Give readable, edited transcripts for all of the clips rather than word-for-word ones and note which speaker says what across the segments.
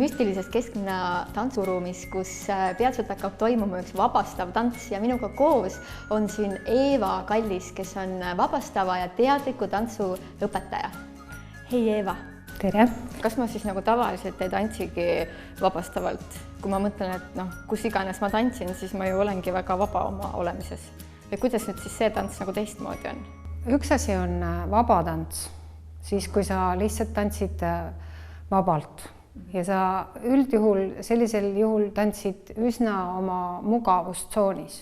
Speaker 1: müstilises kesklinna tantsuruumis, kus peatselt hakkab toimuma üks vabastav tants ja minuga koos on siin Eeva Kallis, kes on vabastava ja teadliku tantsu õpetaja. Hei Eeva!
Speaker 2: Tere!
Speaker 1: Kas ma siis nagu tavaliselt ei tantsigi vabastavalt? Kui ma mõtlen, et kus iganes ma tantsin, siis ma ju olengi väga vaba oma olemises. Ja kuidas nüüd siis see tants nagu teistmoodi on?
Speaker 2: Üks asi on vaba tants, siis kui sa lihtsalt tantsid vabalt ja sa üldjuhul sellisel juhul tantsid üsna oma mugavustsoonis.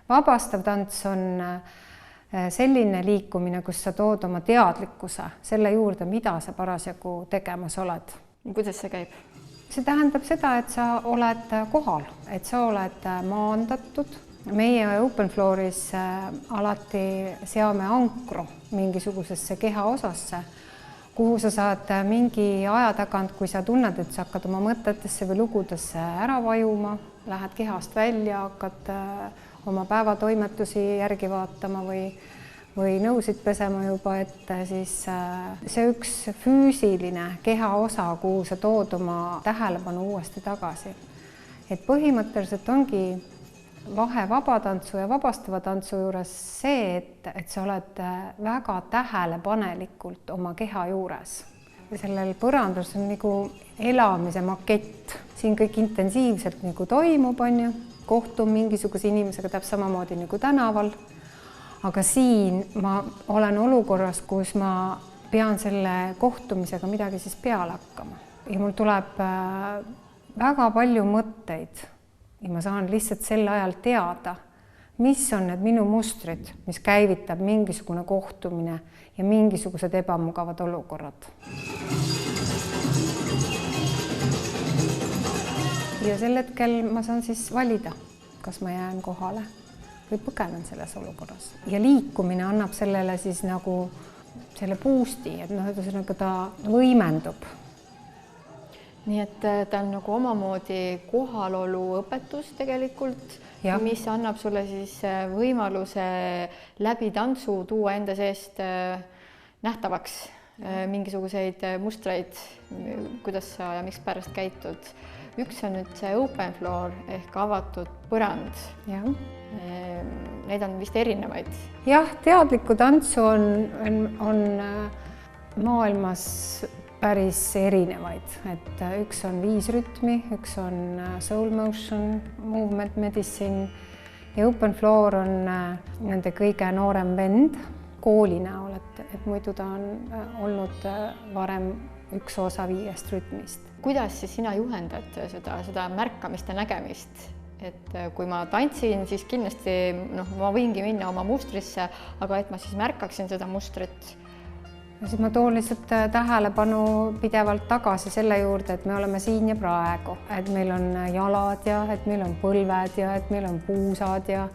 Speaker 2: Vabastav tants on selline liikumine, kus sa tood oma teadlikkuse selle juurde, mida sa parasjagu tegemas oled.
Speaker 1: Kuidas see käib?
Speaker 2: See tähendab seda, et sa oled kohal, et sa oled maandatud. Meie Open Flooris alati seame ankru mingisugusesse keha osasse, kuhu sa saad mingi aja tagant, kui sa tunned, et sa hakkad oma mõtetesse või lugudesse ära vajuma, lähed kehast välja, hakkad oma päevatoimetusi järgi vaatama või nõusid pesema juba ette, siis see üks füüsiline keha osa, kuhu sa tood oma tähelepanu uuesti tagasi. Et põhimõtteliselt ongi vahe vabatantsu ja vabastava tantsu juures see, et sa oled väga tähelepanelikult oma keha juures. Ja sellel põrandal on nagu elamise makett. Siin kõik intensiivselt nagu toimub, kohtun mingisuguse inimesega täpselt samamoodi nagu tänaval. Aga siin ma olen olukorras, kus ma pean selle kohtumisega midagi siis peale hakkama. Ja mul tuleb väga palju mõtteid. Ja ma saan lihtsalt sel ajal teada, mis on need minu mustrid, mis käivitab mingisugune kohtumine ja mingisugused ebamugavad olukorrad. Ja sel hetkel ma saan siis valida, kas ma jään kohale või põgenen selles olukorras. Ja liikumine annab sellele siis nagu selle boosti, et ta võimendub.
Speaker 1: Nii et ta on nagu omamoodi kohalolu õpetus tegelikult, mis annab sulle siis võimaluse läbi tantsu tuua enda seest nähtavaks mingisuguseid mustreid, kuidas sa ja miks pärast käitud. Üks on nüüd see open floor ehk avatud põrand. Neid on vist erinevaid. Jah,
Speaker 2: teadlikku tantsu on maailmas päris erinevaid, et üks on 5 rütmi, üks on soul motion, movement medicine ja open floor on nende kõige noorem vend kooli näol, et muidu ta on olnud varem üks osa 5 rütmist.
Speaker 1: Kuidas siis sina juhendad seda märkamist ja nägemist? Et kui ma tantsin, siis kindlasti ma võingi minna oma mustrisse, aga et ma siis märkaksin seda mustrit.
Speaker 2: Ja siis ma toon lihtsalt tähelepanu pidevalt tagasi selle juurde, et me oleme siin ja praegu, et meil on jalad ja et meil on põlved ja et meil on puusad ja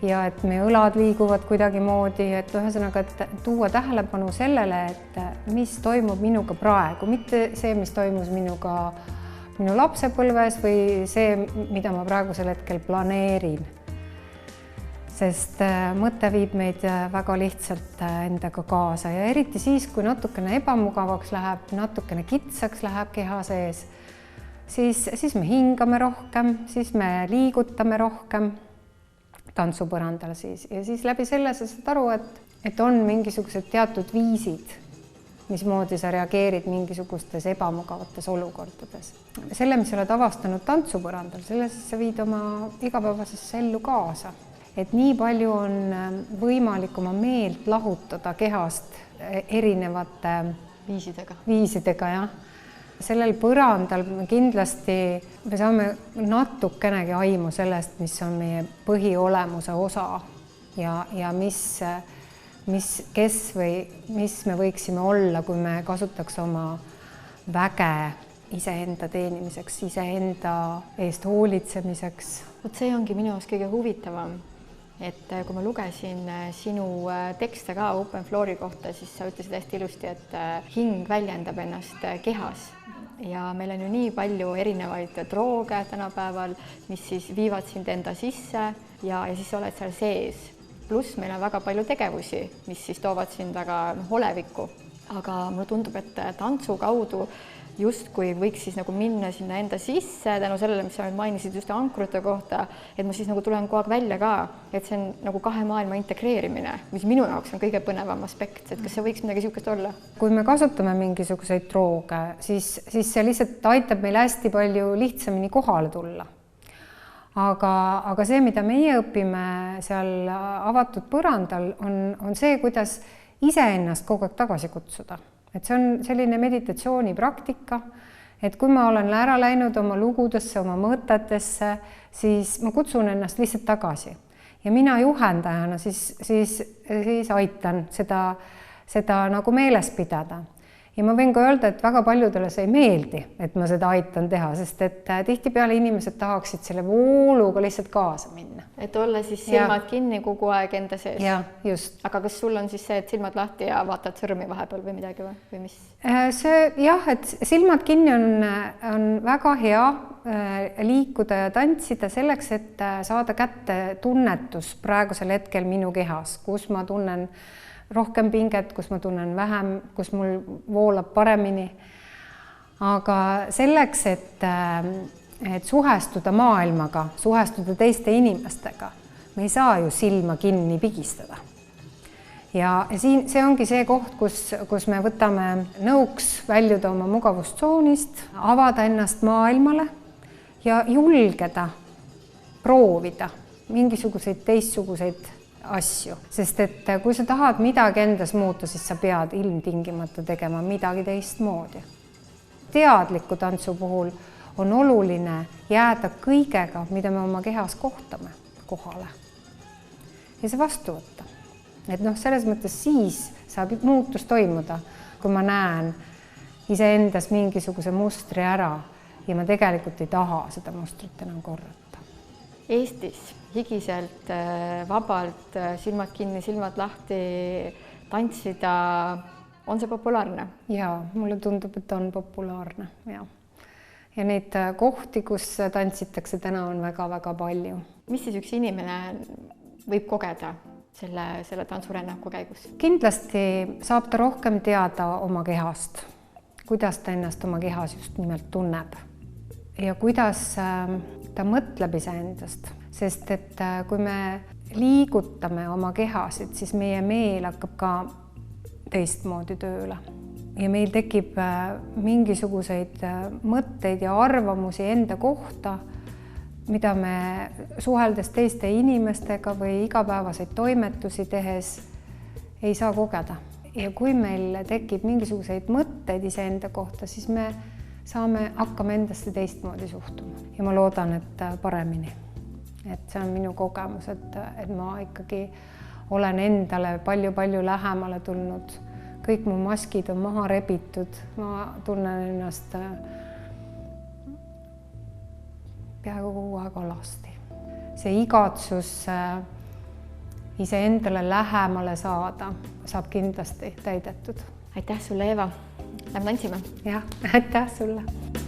Speaker 2: et meie õlad liiguvad kuidagi moodi, et ühesõnaga, et tuua tähelepanu sellele, et mis toimub minuga praegu, mitte see, mis toimus minuga minu lapsepõlves või see, mida ma praegusel hetkel planeerin. Sest mõte viib meid väga lihtsalt endaga kaasa ja eriti siis, kui natukene ebamugavaks läheb, natukene kitsaks läheb keha sees, siis me hingame rohkem, siis me liigutame rohkem tantsupõrandal siis. Ja siis läbi selle sa saad aru, et on mingisugused teatud viisid, mismoodi sa reageerid mingisugustes ebamugavates olukordades. Selle, mis sa oled avastanud tantsupõrandal, selle siis sa viid oma igapäevasesse ellu kaasa. Et nii palju on võimalik oma meelt lahutada kehast erinevate viisidega. Ja. Sellel põrandal kindlasti me saame natukenegi aimu sellest, mis on meie põhiolemuse osa ja kes või mis me võiksime olla, kui me kasutaks oma väge iseenda teenimiseks, iseenda eest hoolitsemiseks.
Speaker 1: See ongi minu jaoks kõige huvitavam. Et kui ma lugesin sinu tekste ka Open Floori kohta, siis sa ütlesid hästi ilusti, et hing väljendab ennast kehas. Ja meil on ju nii palju erinevaid drooge tänapäeval, mis siis viivad sind enda sisse ja siis oled seal sees. Pluss meil on väga palju tegevusi, mis siis toovad sind väga olevikku. Aga mulle tundub, et tantsu kaudu justkui võiks siis nagu minna sinna enda sisse tänu sellele, mis sa nüüd mainisid just ankrute kohta, et ma siis nagu tulen kogu aeg välja ka, et see on nagu kahe maailma integreerimine, mis minu jaoks on kõige põnevam aspekt, et kas see võiks midagi niisugust olla?
Speaker 2: Kui me kasutame mingisuguseid drooge, siis see lihtsalt aitab meil hästi palju lihtsamini kohale tulla. Aga see, mida meie õpime seal avatud põrandal, on see, kuidas iseennast kogu aeg tagasi kutsuda. Et see on selline meditatsioonipraktika, et kui ma olen ära läinud oma lugudesse, oma mõtetesse, siis ma kutsun ennast lihtsalt tagasi. Ja mina juhendajana siis aitan seda nagu meeles pidada. Ja ma võin ka öelda, et väga paljudele see ei meeldi, et ma seda aitan teha, sest et tihtipeale inimesed tahaksid selle vooluga lihtsalt kaasa minna.
Speaker 1: Et olla siis silmad kinni kogu aeg enda sees.
Speaker 2: Ja, just.
Speaker 1: Aga kas sul on siis see, et silmad lahti ja vaatad sõrmi vahepeal või midagi või mis?
Speaker 2: Et silmad kinni on väga hea liikuda ja tantsida selleks, et saada kätte tunnetus praegusel hetkel minu kehas, kus ma tunnen rohkem pinget, kus ma tunnen vähem, kus mul voolab paremini. Aga selleks, et suhestuda maailmaga, suhestuda teiste inimestega, me ei saa ju silma kinni pigistada. Ja siin see ongi see koht, kus me võtame nõuks väljuda oma mugavustsoonist, avada ennast maailmale ja julgeda proovida mingisuguseid teistsuguseid asju, sest et kui sa tahad midagi endas muuta, siis sa pead ilmtingimata tegema midagi teistmoodi. Teadliku tantsu puhul on oluline jääda kõigega, mida me oma kehas kohtame, kohale ja see vastu võtta. Et selles mõttes siis saab muutus toimuda, kui ma näen iseendas mingisuguse mustri ära ja ma tegelikult ei taha seda mustrit enam korrata.
Speaker 1: Eestis higiselt, vabalt, silmad kinni, silmad lahti tantsida, on see populaarne?
Speaker 2: Jaa, mulle tundub, et on populaarne, jah. Ja neid kohti, kus tantsitakse täna on väga-väga palju.
Speaker 1: Mis siis üks inimene võib kogeda selle tantsurännaku käigus?
Speaker 2: Kindlasti saab ta rohkem teada oma kehast, kuidas ta ennast oma kehas just nimelt tunneb ja kuidas ta mõtleb iseendast. Sest et kui me liigutame oma kehasid, siis meie meel hakkab ka teistmoodi tööle. Ja meil tekib mingisuguseid mõtteid ja arvamusi enda kohta, mida me suheldes teiste inimestega või igapäevaseid toimetusi tehes ei saa kogeda. Ja kui meil tekib mingisuguseid mõtteid iseenda kohta, siis me hakkame endasse teistmoodi suhtuma. Ja ma loodan, et paremini. Et see on minu kogemus, et ma ikkagi olen endale palju-palju lähemale tulnud. Kõik mu maskid on maha rebitud, ma tunnen ennast peaaegu kogu aeg alasti. See igatsus iseendale lähemale saada saab kindlasti täidetud.
Speaker 1: Aitäh sulle, Eeva! Lähme tantsime!
Speaker 2: Jah, aitäh sulle!